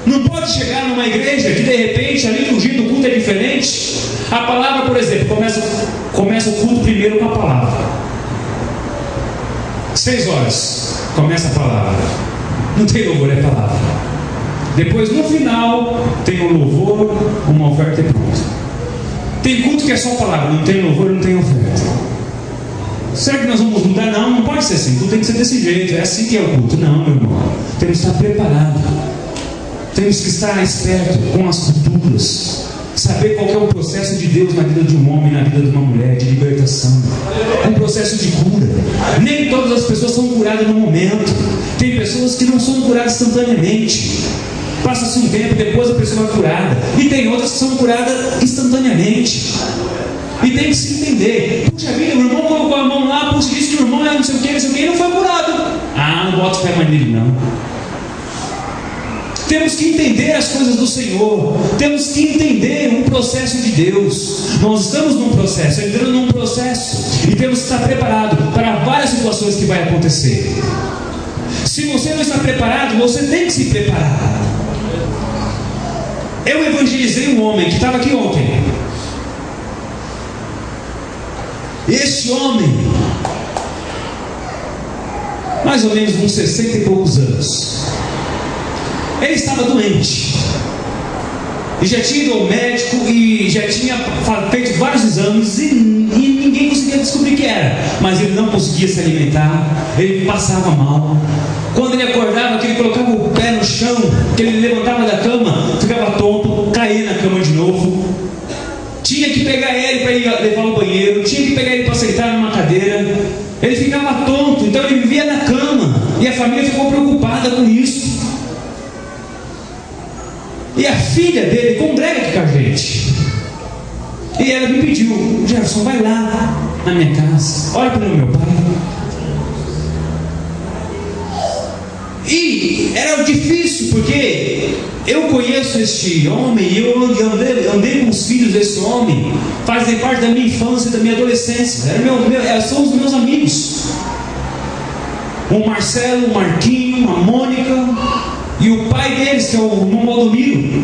S1: Não pode chegar numa igreja que de repente a liturgia do culto é diferente. A palavra, por exemplo, começa o culto primeiro com a palavra. 6 horas começa a palavra. Não tem louvor, é palavra. Depois no final tem um louvor, uma oferta e pronto. Tem culto que é só palavra, não tem louvor, não tem oferta. Será que nós vamos mudar? Não pode ser assim, tudo tem que ser desse jeito. É assim que é o culto. Não, meu irmão, temos que estar preparado. Temos que estar esperto com as culturas, saber qual é o processo de Deus na vida de um homem, na vida de uma mulher, de libertação, um processo de cura. Nem todas as pessoas são curadas no momento. Tem pessoas que não são curadas instantaneamente. Passa-se um tempo, depois a pessoa é curada. E tem outras que são curadas instantaneamente. E tem que se entender: puxa vida, o irmão colocou a mão lá, puxa, disse que o irmão é não sei o que, e não foi curado. Não boto fé mais nele não. Temos que entender as coisas do Senhor. Temos que entender o processo de Deus. Nós estamos num processo, entrando num processo, e temos que estar preparados para várias situações que vai acontecer. Se você não está preparado, você tem que se preparar. Eu evangelizei um homem que estava aqui ontem. Este homem, mais ou menos uns 60 e poucos anos, ele estava doente, e já tinha ido ao médico, e já tinha feito vários exames, e ninguém conseguia descobrir o que era. Mas ele não conseguia se alimentar, ele passava mal. Quando ele acordava, que ele colocava o pé no chão, que ele levantava da cama, ficava tonto, caía na cama de novo. Tinha que pegar ele para ir levar ao banheiro, tinha que pegar ele para sentar numa cadeira. Ele ficava tonto, então ele vivia na cama, e a família ficou preocupada com isso. E a filha dele congrega aqui com a gente, e ela me pediu: Gerson, vai lá na minha casa, olha para o meu pai. E era difícil, porque eu conheço este homem, e eu andei com os filhos desse homem, fazem parte da minha infância e da minha adolescência. São os meus amigos, o Marcelo, o Marquinho, a Mônica e o pai deles, que é o irmão Valdomiro.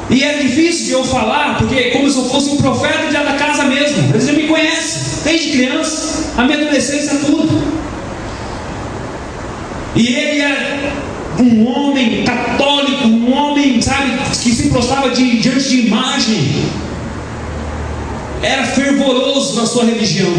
S1: E era difícil de eu falar, porque é como se eu fosse um profeta já da casa mesmo. Eles já me conhecem desde criança, a minha adolescência, tudo. E ele era um homem católico, um homem, sabe, que se prostrava diante de imagem. Era fervoroso na sua religião.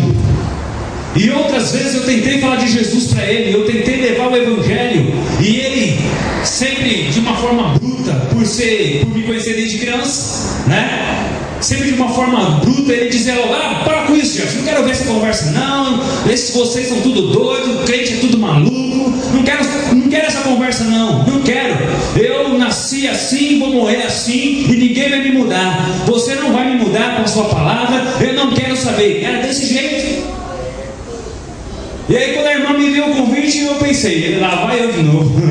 S1: E outras vezes eu tentei falar de Jesus para ele, eu tentei levar o Evangelho, e ele, sempre de uma forma bruta, por me conhecer desde criança, né? Sempre de uma forma bruta, ele dizia logo: para com isso, gente, não quero ver essa conversa não, esses vocês são tudo doido, crente é tudo maluco. não quero essa conversa não quero. Eu nasci assim, vou morrer assim e ninguém vai me mudar. Você não vai me mudar com a sua palavra, eu não quero saber. Era desse jeito. E aí quando a irmã me deu o convite, eu pensei, lá vai eu de novo.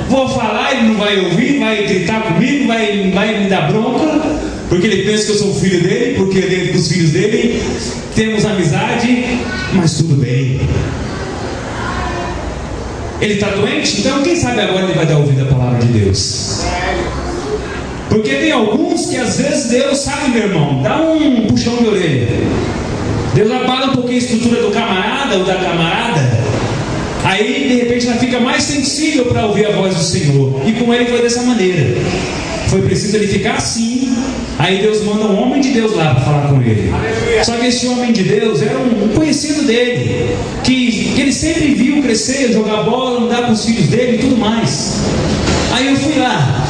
S1: Vou falar, ele não vai ouvir, vai gritar comigo, vai me dar bronca, porque ele pensa que eu sou filho dele, porque dentro dos filhos dele temos amizade, mas tudo bem. Ele está doente? Então quem sabe agora ele vai dar ouvido à palavra de Deus. Porque tem alguns que às vezes Deus, sabe, meu irmão, dá um puxão de orelha. Deus abala um pouquinho a estrutura do camarada ou da camarada. Aí de repente ela fica mais sensível para ouvir a voz do Senhor. E com ele foi dessa maneira. Foi preciso ele ficar assim. Aí Deus manda um homem de Deus lá para falar com ele. Só que esse homem de Deus era um conhecido dele, que ele sempre viu crescer, jogar bola, andar com os filhos dele e tudo mais. Aí eu fui lá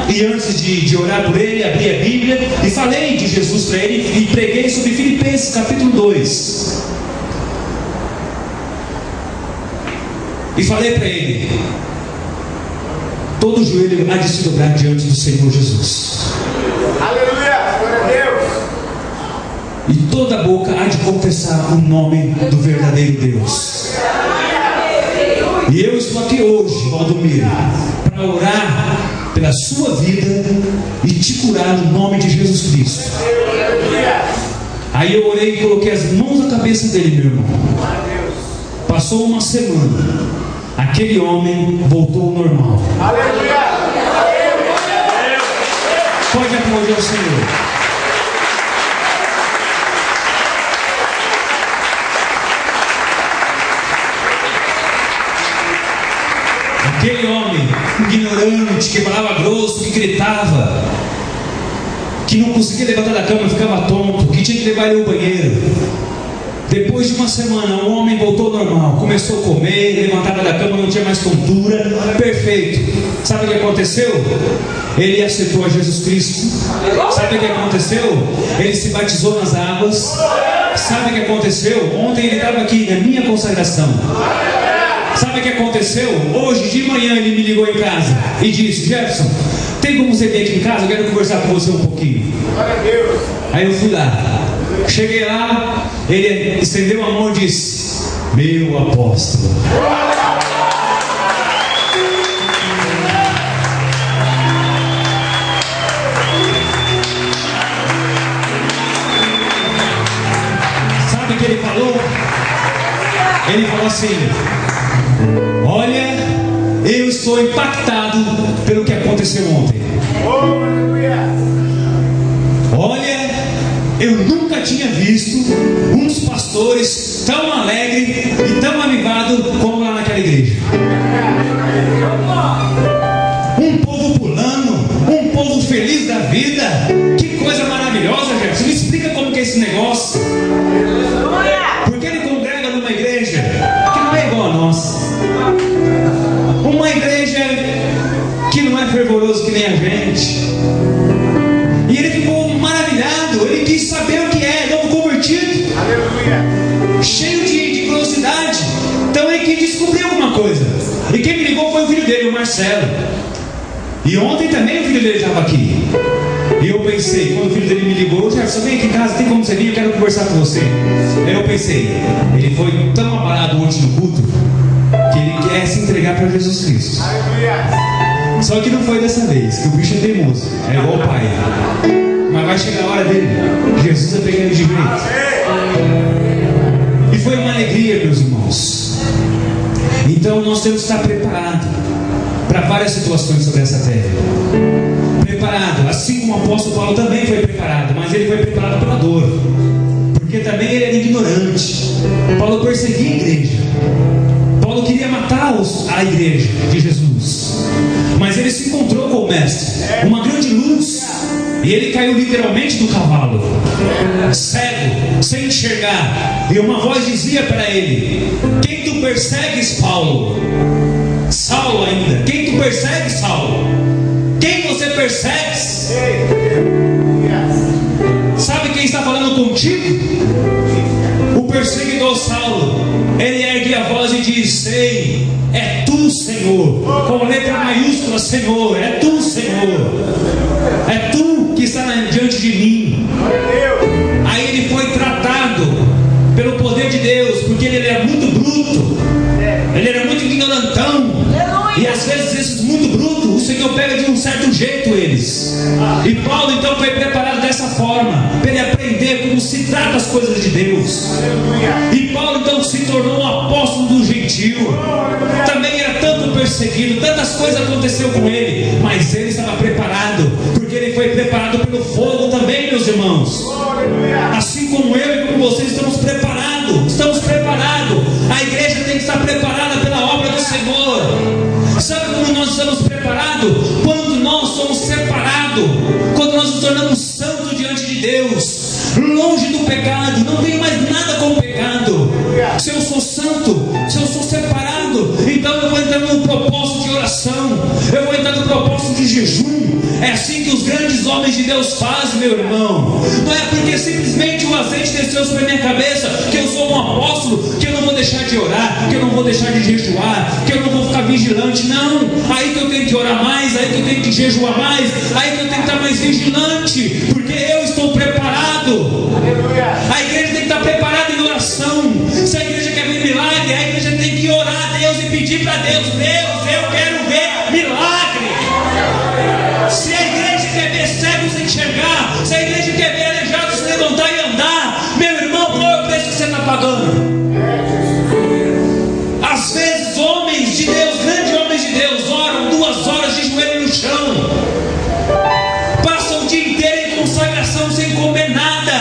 S1: e antes de orar por ele, abri a Bíblia e falei de Jesus para ele e preguei sobre Filipenses capítulo 2. E falei para ele: todo joelho há de se dobrar diante do Senhor Jesus.
S2: Aleluia, glória a Deus.
S1: E toda boca há de confessar o nome do verdadeiro Deus. E eu estou aqui hoje, Valdomiro, para orar pela sua vida e te curar no nome de Jesus Cristo. Aí eu orei e coloquei as mãos na cabeça dele, meu irmão. Passou uma semana, aquele homem voltou ao normal.
S2: Aleluia.
S1: Pode aplaudir ao Senhor. Aquele homem ignorante, que falava grosso, que gritava, que não conseguia levantar da cama, ficava tonto, que tinha que levar ele ao banheiro. Depois de uma semana, o homem voltou ao normal, começou a comer, levantava da cama, não tinha mais tontura, perfeito. Sabe o que aconteceu? Ele aceitou a Jesus Cristo. Sabe o que aconteceu? Ele se batizou nas águas. Sabe o que aconteceu? Ontem ele estava aqui na minha consagração. Sabe o que aconteceu? Hoje de manhã ele me ligou em casa e disse: Jefferson, tem como você vir aqui em casa? Eu quero conversar com você um pouquinho. Aí eu fui lá. Cheguei lá, ele estendeu a mão e disse: meu apóstolo. Sabe o que ele falou? Ele falou assim: olha, eu estou impactado pelo que aconteceu ontem. Olha, eu nunca tinha visto uns pastores tão alegres e tão avivados como lá naquela igreja. Um povo pulando, um povo feliz da vida. Que coisa maravilhosa, Jefferson. Me explica como que é esse negócio. Porque ele congrega numa igreja que não é igual a nossa. Uma igreja que não é fervoroso que nem a gente. E ele ficou maravilhado. Ele quis saber o que é novo convertido. Aleluia. Cheio de curiosidade. Então ele quis descobrir alguma coisa. E quem me ligou foi o filho dele, o Marcelo. E ontem também o filho dele estava aqui. E eu pensei, quando o filho dele me ligou: Jefferson, vem aqui em casa, tem como você vir? Eu quero conversar com você. Aí eu pensei, ele foi tão abalado ontem no culto que ele quer se entregar para Jesus Cristo. Aleluia. Só que não foi dessa vez, que o bicho é teimoso, é igual o pai. Mas vai chegar a hora dele. Jesus vai pegar ele de jeito. E foi uma alegria, meus irmãos. Então nós temos que estar preparados para várias situações sobre essa terra. Preparado, assim como o apóstolo Paulo também foi preparado, mas ele foi preparado pela dor, porque também ele era ignorante. Paulo perseguia a igreja. Paulo queria matar a igreja de Jesus, mas ele se encontrou com o mestre, uma grande luz, e ele caiu literalmente do cavalo, cego, sem enxergar, e uma voz dizia para ele: quem tu persegues, Paulo? Saulo ainda. Quem tu persegues, Saulo? Quem você persegues? Sabe quem está falando contigo? O perseguidor Saulo. ele ergue a voz e diz: Sei, é tu, Senhor, com letra maiúscula, Senhor, é tu, Senhor, é tu que está diante de mim. Aí ele foi tratado pelo poder de Deus, porque ele era muito bruto, ele era muito ignorantão, e às vezes esses muito brutos, o Senhor pega de um certo jeito eles. E Paulo então foi preparado dessa forma, para ele aprender como se trata as coisas de Deus. E Paulo então se tornou um apóstolo do gentio. Também era tanto perseguido, tantas coisas aconteceram com ele, mas ele estava preparado, porque ele foi preparado pelo fogo também, meus irmãos. Assim como eu e como vocês estamos preparados, a igreja tem que estar preparada pela obra do Senhor. Sabe como nós estamos preparados? Quando nós somos separados, quando nós nos tornamos santos diante de Deus, longe do pecado, não tem mais nada com o pecado. Se eu sou santo, se eu sou separado, então eu vou entrar no propósito de oração, eu vou entrar no propósito de jejum. É assim que os grandes homens de Deus fazem, meu irmão. Não é porque simplesmente o azeite desceu sobre a minha cabeça que eu sou um apóstolo, que eu não vou deixar de orar, que eu não vou deixar de jejuar, que eu não vou ficar vigilante. Não, aí que eu tenho que orar mais, aí que eu tenho que jejuar mais, aí que eu tenho que estar mais vigilante, porque eu estou preparado. A igreja tem que estar preparada em oração. Se a igreja quer ver milagre, a igreja tem que orar a Deus e pedir para Deus: Deus, eu quero ver milagre. Se a igreja quer ver cegos enxergar, se a igreja quer ver aleijados se levantar e andar, meu irmão, qual é o preço que você está pagando? Às vezes homens de Deus, grandes homens de Deus, oram 2 horas de joelho no chão, passam o dia inteiro em consagração sem comer nada,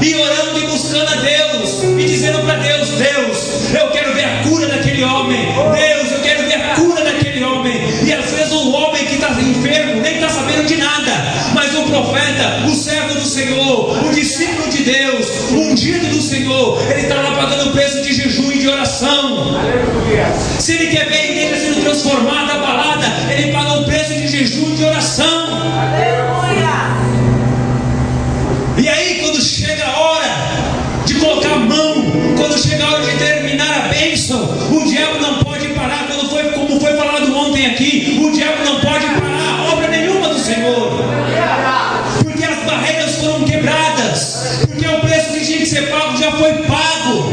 S1: e orando e buscando a Deus, e dizendo para Deus: Deus, eu quero ver a cura daquele homem, Deus, eu quero ver a cura daquele homem. E às vezes o homem que está enfermo nem está sabendo de nada, mas o profeta, o servo do Senhor, o discípulo de Deus, o ungido do Senhor, ele está lá pagando o preço de jejum e de oração. Se ele quer ver a igreja sendo transformada, abalada, ele paga o preço de jejum e de oração. E aí, quando chega a hora de colocar a mão, quando chega a hora de terminar a bênção, o diabo não pode parar. Como foi falado ontem aqui, o diabo não pode parar obra nenhuma do Senhor, porque as barreiras foram quebradas, porque o preço que tinha que ser pago já foi pago,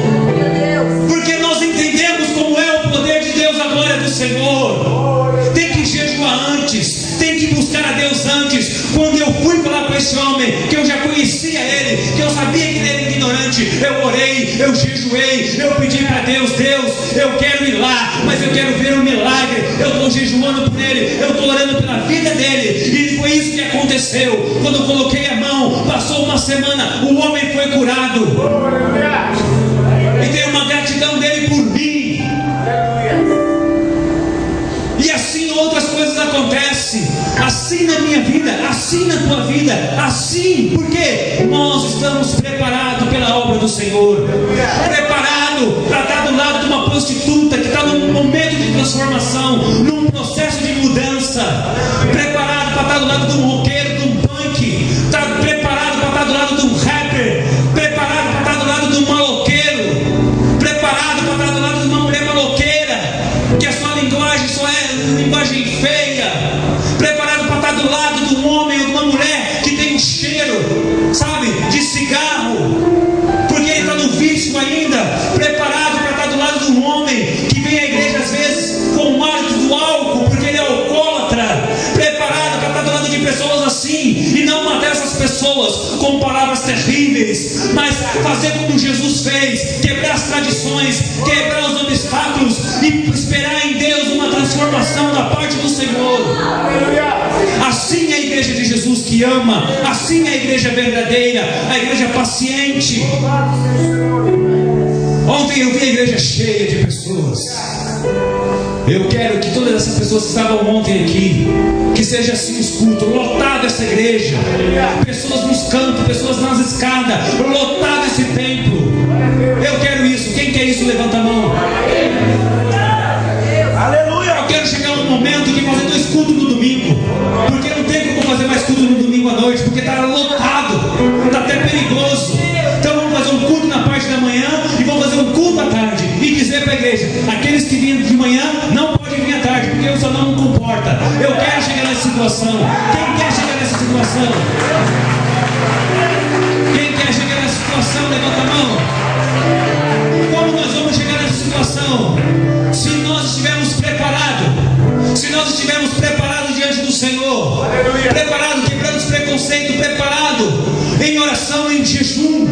S1: porque nós entendemos como é o poder de Deus, a glória do Senhor. Tem que jejuar antes, tem que buscar a Deus antes. Quando eu fui falar com esse homem, que eu já conhecia ele, que eu sabia que ele era ignorante, eu orei, eu jejuei, eu pedi para Deus: Deus, eu quero ir lá, mas eu quero ver um milagre. Eu estou jejuando por ele, eu estou orando pela vida dele, e foi isso que aconteceu. Quando eu coloquei a mão, passou uma semana, o homem foi curado, e tem uma gratidão dele por mim. E assim outras coisas acontecem, assim na minha vida, assim na tua vida, assim, porque nós estamos preparados pela obra do Senhor, preparado para estar do lado de uma prostituta que está num momento de transformação, num processo de mudança, preparado para estar do lado de um roqueiro, de um punk, está preparado para estar do lado de um rapper, preparado para estar do lado de um maloqueiro, preparado para estar do lado de uma mulher maloqueira, que a sua linguagem só é linguagem feia, preparado para estar do lado de um homem ou de uma mulher que tem um cheiro, sabe, de cigarro, porque ele está no vício ainda, preparado para estar do lado de um homem que vem à igreja às vezes com o hábito do álcool, porque ele é alcoólatra, preparado para estar do lado de pessoas assim, e não matar essas pessoas com palavras terríveis, mas fazer como Jesus fez, quebrar as tradições, quebrar os obstáculos e esperar em Deus uma transformação da parte do Senhor. Assim é a igreja de Jesus que ama, assim é a igreja verdadeira, a igreja paciente. Ontem eu vi a igreja cheia de pessoas. Eu quero que todas essas pessoas que estavam ontem aqui, que seja assim os cultos, lotada essa igreja, pessoas nos cantos, pessoas nas escadas, lotado esse templo. Eu quero isso. Quem quer isso, levanta a mão. Aleluia. Eu quero chegar num momento de fazer 2 cultos no domingo, porque não tem como fazer mais culto no domingo à noite, porque está lotado, está até perigoso. Então vamos fazer um culto na parte da manhã e vamos fazer um culto à tarde, e dizer Eu quero chegar nessa situação. Quem quer chegar nessa situação? Quem quer chegar nessa situação? Levanta a mão. Como nós vamos chegar nessa situação? Se nós estivermos preparados. Se nós estivermos preparados diante do Senhor. Preparado, quebrando os preconceitos. Preparado em oração, em jejum.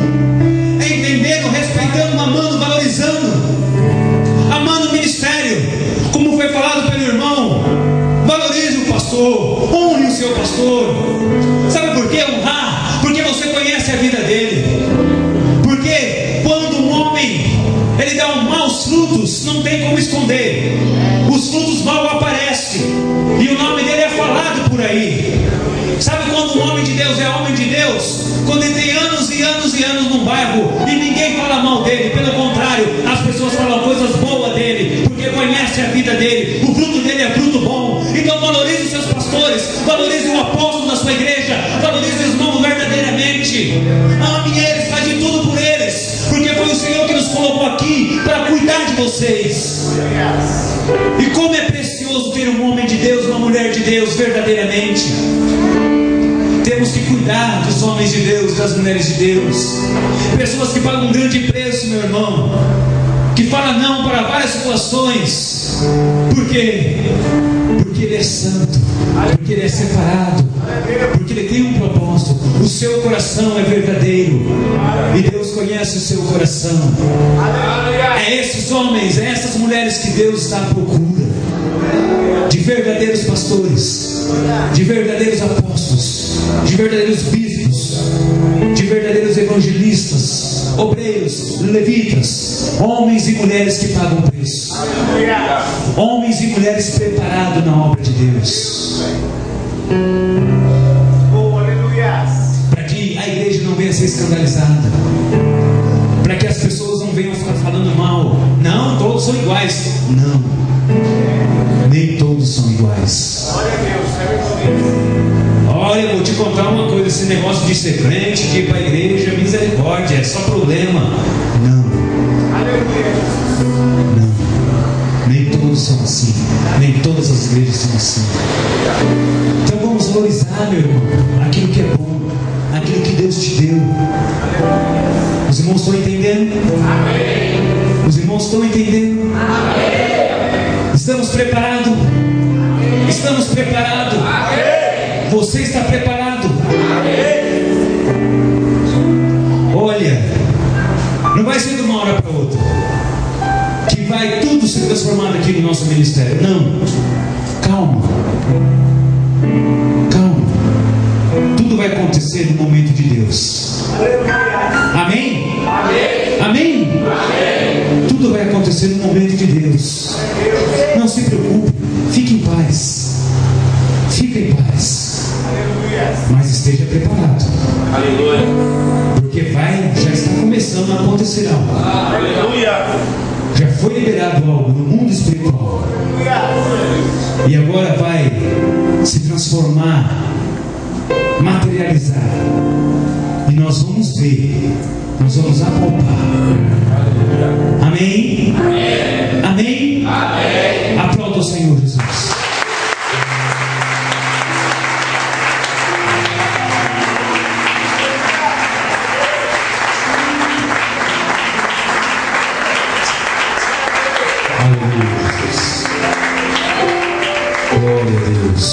S1: Entendendo, respeitando, amando, valorizando. Amando o ministério. Como foi falado pelo irmão. Valorize o pastor. Honre o seu pastor. Sabe por que honrar? Porque você conhece a vida dele. Porque quando um homem ele dá maus frutos, não tem como esconder. Os frutos mal aparecem. E o nome dele é falado por aí. Sabe quando um homem de Deus é homem de Deus? Quando ele tem anos e anos e anos num bairro e ninguém fala mal dele. Pelo contrário, as pessoas falam coisas boas dele, porque conhece a vida dele. O fruto dele é fruto bom. Então valorize os seus pastores. Valorize o apóstolo da sua igreja. Valorize os irmãos verdadeiramente. Ame eles, faz de tudo por eles. Porque foi o Senhor que nos colocou aqui para cuidar de vocês. E como é precioso ter um homem de Deus, uma mulher de Deus verdadeiramente. Temos que cuidar dos homens de Deus, das mulheres de Deus. Pessoas que pagam um grande preço, meu irmão. Que falam não para várias situações. Por quê? Porque ele é santo. Porque ele é separado. Porque ele tem um propósito. O seu coração é verdadeiro. E Deus conhece o seu coração. É esses homens, é essas mulheres que Deus está à procura. De verdadeiros pastores. De verdadeiros apóstolos. De verdadeiros bispos. De verdadeiros evangelistas. Obreiros, levitas. Homens e mulheres que pagam preço. Homens e mulheres preparados na obra de Deus. Para que a igreja não venha a ser escandalizada. Para que as pessoas não venham ficar falando mal. Não, todos são iguais. Não. Nem todos são iguais. Olha, eu vou te contar uma coisa. Esse negócio de ser crente, de ir para a igreja, misericórdia, é só problema. Não. Não. Nem todos são assim. Nem todas as igrejas são assim. Então vamos valorizar, meu irmão, aquilo que é bom, aquilo que Deus te deu. Os irmãos estão entendendo? Amém. Os irmãos estão entendendo? Amém. Estamos preparados? Estamos preparados? Amém. Você está preparado? Amém. Olha, não vai ser de uma hora para outra que vai tudo ser transformado aqui no nosso ministério. Não. Calma. Calma. Tudo vai acontecer no momento de Deus. Amém? Amém? Amém? Amém. Tudo vai acontecer no momento de Deus. Não se preocupe. Fique em paz. Fique em paz. Mas esteja preparado. Aleluia. Porque já está começando a acontecer algo. Aleluia. Já foi liberado algo no mundo espiritual. E agora vai se transformar, materializar. E nós vamos ver, nós vamos apalpar. Amém? Amém? Amém? Amém. Aplauda o Senhor Jesus. Glória a Deus.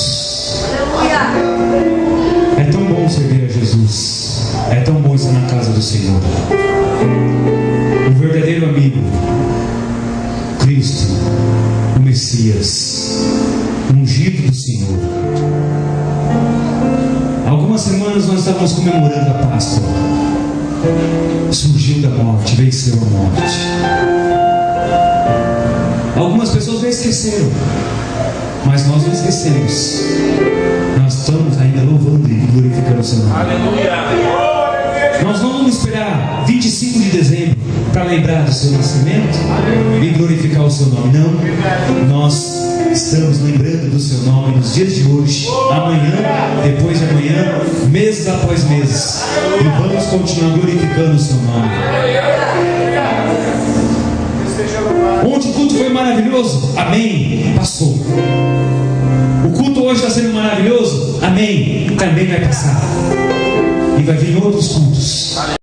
S1: É tão bom servir a Jesus. É tão bom estar na casa do Senhor. O verdadeiro amigo, Cristo, o Messias, ungido do Senhor. Algumas semanas nós estávamos comemorando a Páscoa. Surgiu da morte, venceu a morte. Algumas pessoas já esqueceram. Mas nós não esquecemos. Nós estamos ainda louvando e glorificando o seu nome. Aleluia. Nós não vamos esperar 25 de dezembro para lembrar do seu nascimento e glorificar o seu nome. Não. Nós estamos lembrando do seu nome nos dias de hoje, amanhã, depois de amanhã, meses após meses. E vamos continuar glorificando o seu nome. Ontem o culto foi maravilhoso. Amém. Passou. O culto hoje está sendo maravilhoso? Amém. Também vai passar. E vai vir outros cultos.